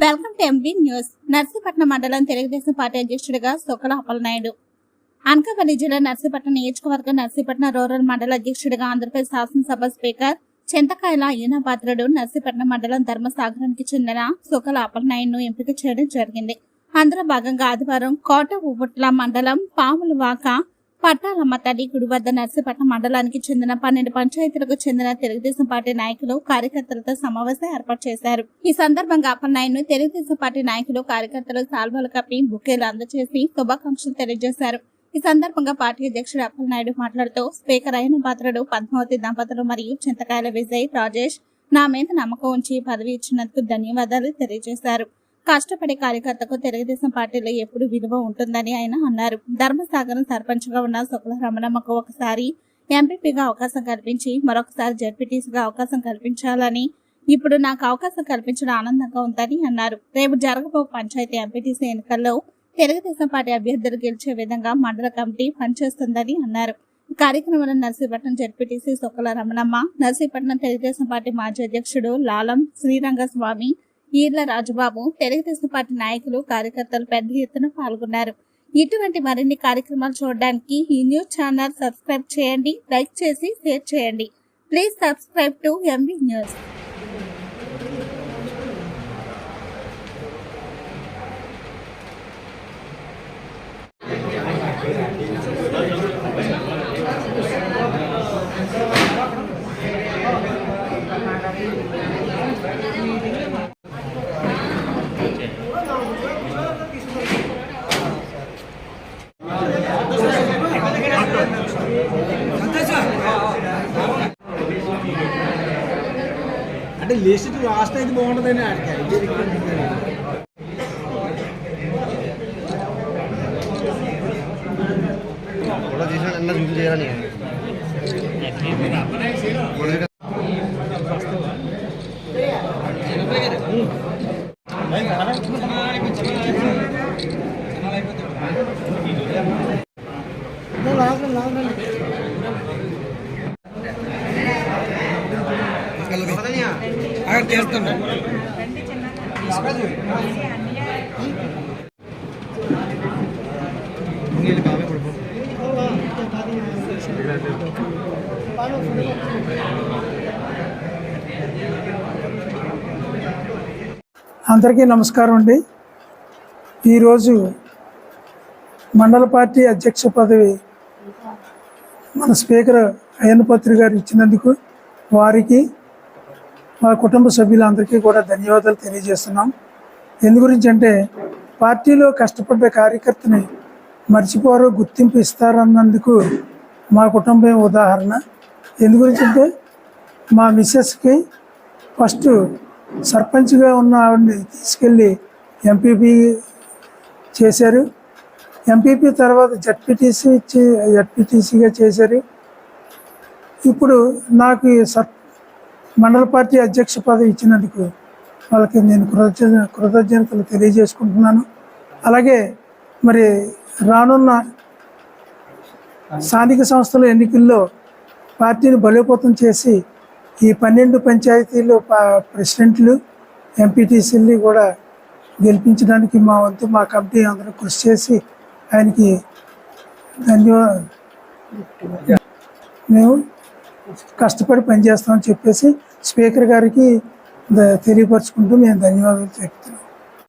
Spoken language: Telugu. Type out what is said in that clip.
Welcome to MB news. Narsipatnam మండలం తెలుగుదేశం పార్టీ అధ్యక్షుడిగా సొక్కల అప్పలనాయుడు. అనకాపల్లి జిల్లా నర్సీపట్నం నియోజకవర్గం నర్సీపట్నం రూరల్ మండల అధ్యక్షుడిగా ఆంధ్రప్రదేశ్ శాసనసభ స్పీకర్ చింతకాయల ఈనపాత్రుడు నర్సీపట్నం మండలం ధర్మసాగరానికి చెందిన సొక్కల అప్పలనాయుడును ఎంపిక చేయడం జరిగింది. అందులో భాగంగా ఆదివారం కోట ఉబుట్ల మండలం పాములవాక పట్టాలమ్మ తల్లి గుడి వద్ద నర్సీపట్నం మండలానికి చెందిన 12 పంచాయతీలకు చెందిన తెలుగుదేశం పార్టీ నాయకులు కార్యకర్తలతో సమావేశం ఏర్పాటు చేశారు. ఈ సందర్భంగా అప్పలనాయుడును తెలుగుదేశం పార్టీ నాయకులు కార్యకర్తలు సాల్వాలు కప్పి బుకేలు అందజేసి శుభాకాంక్షలు తెలియజేశారు. ఈ సందర్భంగా పార్టీ అధ్యక్షుడు అప్పలనాయుడు మాట్లాడుతూ స్పీకర్ అయిన పాత్రుడు పద్మావతి దంపతులు మరియు చింతకాయల విజయ్ రాజేష్ నా మీద నమ్మకం ఉంచి పదవి ఇచ్చినందుకు ధన్యవాదాలు తెలియజేశారు. కష్టపడే కార్యకర్తకు తెలుగుదేశం పార్టీలో ఎప్పుడు విలువ ఉంటుందని ఆయన అన్నారు. ధర్మసాగరం సర్పంచ్ గా ఉన్న సొక్కల రమణమ్మకు ఒకసారి ఎంపీపీగా అవకాశం కల్పించి మరొకసారి జడ్పీటీసీగా అవకాశం కల్పించాలని, ఇప్పుడు నాకు అవకాశం కల్పించడం ఆనందంగా ఉందని అన్నారు. రేపు జరగబో పంచాయతీ ఎంపీటీసీ ఎన్నికల్లో తెలుగుదేశం పార్టీ అభ్యర్థులు గెలిచే విధంగా మండల కమిటీ పనిచేస్తుందని అన్నారు. ఈ కార్యక్రమంలో నర్సీపట్నం జడ్పీటీసీ సొక్కల రమణమ్మ, నర్సీపట్నం తెలుగుదేశం పార్టీ మాజీ అధ్యక్షుడు లాలం శ్రీరంగస్వామి, ఈర్ల రాజుబాబు, తెలుగుదేశం పార్టీ నాయకులు కార్యకర్తలు పెద్ద ఎత్తున పాల్గొన్నారు. ఇటువంటి మరిన్ని కార్యక్రమాలు చూడడానికి ఈ న్యూస్ ఛానల్ సబ్స్క్రైబ్ చేయండి, లైక్ చేసి షేర్ చేయండి. Please subscribe to MB news. అంటే లిస్ట్ లాస్ట్ అయితే బాగుంటుందని చేయాలని చేస్తాను. అందరికీ నమస్కారం అండి. ఈరోజు మండల పార్టీ అధ్యక్ష పదవి మన స్పీకర్ అయ్యన్నపాత్రి గారు ఇచ్చినందుకు వారికి, మా కుటుంబ సభ్యులందరికీ కూడా ధన్యవాదాలు తెలియజేస్తున్నాం. ఎందు గురించి అంటే పార్టీలో కష్టపడ్డ కార్యకర్తని మర్చిపోరు, గుర్తింపు ఇస్తారన్నందుకు మా కుటుంబం ఉదాహరణ. ఎందు గురించి అంటే మా మిస్సెస్కి ఫస్ట్ సర్పంచ్గా ఉన్న ఆవిడని తీసుకెళ్ళి ఎంపీపీ చేశారు. ఎంపీపీ తర్వాత జడ్పీటీసీగా చేశారు. ఇప్పుడు నాకు మండల పార్టీ అధ్యక్ష పదవి ఇచ్చినందుకు వాళ్ళకి నేను కృతజ్ఞతలు తెలియజేసుకుంటున్నాను. అలాగే మరి రానున్న స్థానిక సంస్థల ఎన్నికల్లో పార్టీని బలోపేతం చేసి ఈ 12 పంచాయతీలు ప్రెసిడెంట్లు, ఎంపీటీసీలు కూడా గెలిపించడానికి మా వంతు మా కమిటీ అందరూ కృషి చేసి ఆయనకి మేము కష్టపడి పనిచేస్తామని చెప్పేసి స్పీకర్ గారికి తెలియపరుచుకుంటూ మేము ధన్యవాదాలు చెప్తున్నాం.